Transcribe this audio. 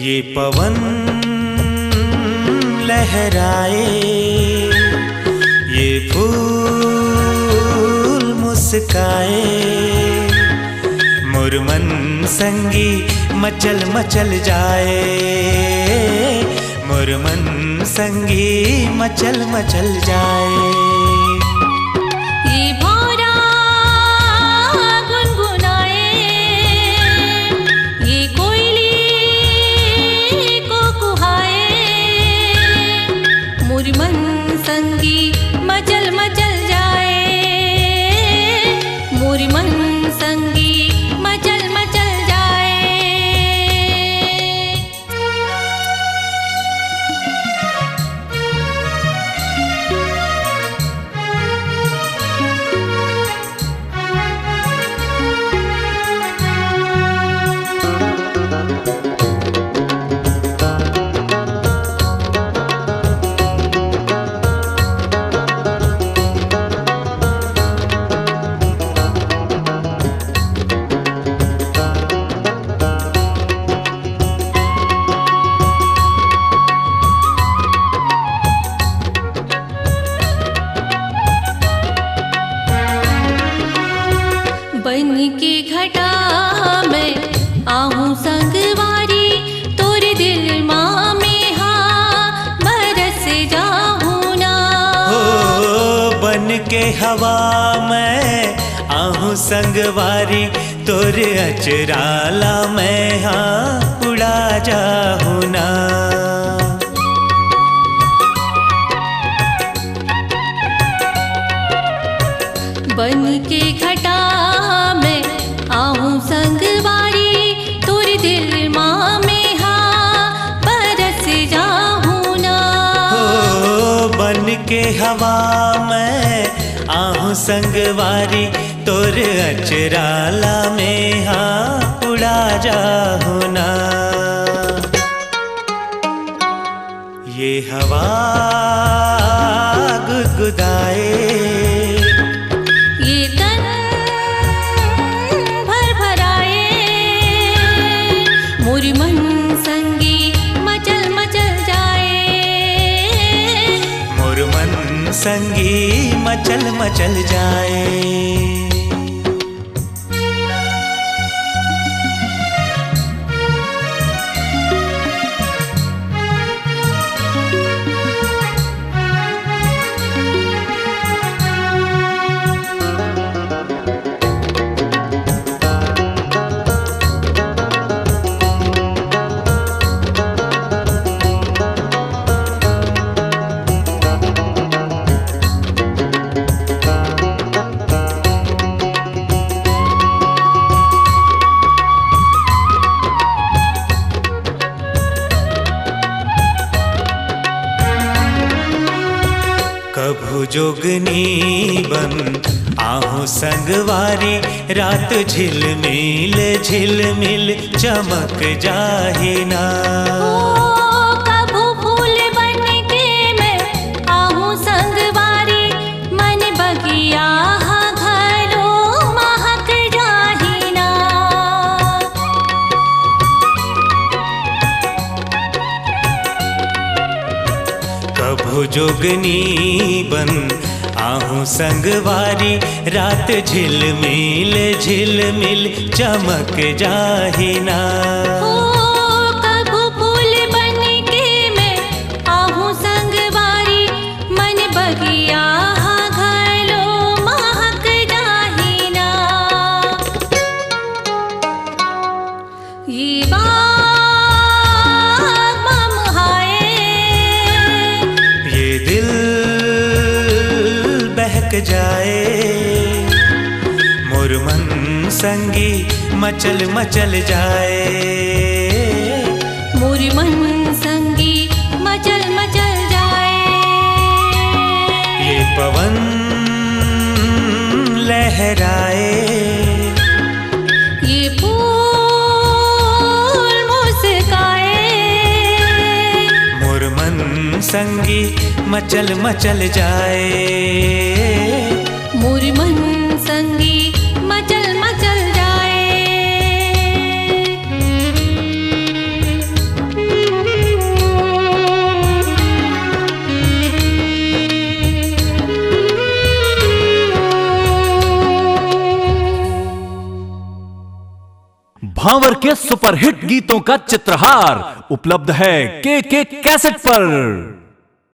ये पवन लहराए, ये फूल मुस्काए, मुरमन संगी मचल मचल जाए, मुरमन संगी मचल मचल जाए। बन के घटा मैं आहूं संगवारी, तोरे दिल माँ में हाँ बरस जाऊं ना। हो बन के हवा मैं आहूं संगवारी, तोरे अचराला मैं हाँ उड़ा जाऊं ना। बन के घटा मैं आहूं संगवारी, तोरे दिल माँ में हाँ बरस जाऊं ना। हो बन के हवा मैं आहूं संगवारी, तोरे अचराला में हाँ उड़ा जाऊं ना। ये हवा गुदगुदाए, ये तन भर भराए, मोरी मन संगी मचल मचल जाए, मोर मन संगी मचल मचल जाए। कभू जोगनी बन आहूं संगवारी, रात झिलमिल झिलमिल चमक जाही ना। कभू फूल बन के मैं आहूं संगवारी, मन बगिया घरो महक जाही ना। कभू जोगनी बन आहूं संगवारी, रात झिलमिल झिलमिल चमक जाही ना। कभू फूल बन के मैं आहूं संगवारी, मन बगिया घरो महक जाही ना। ये बाग ममहाए, ये दिल बहक जाए, मोर मन संगी मचल मचल जाए, मोर मन संगी मचल मचल जाए। ये पवन लहराए, ये फूल मुस्काए, मोर मन संगी मचल मचल जाए, मोर मन संगी मचल मचल जाए। भावर के सुपरहिट गीतों का चित्रहार उपलब्ध है के कैसेट पर।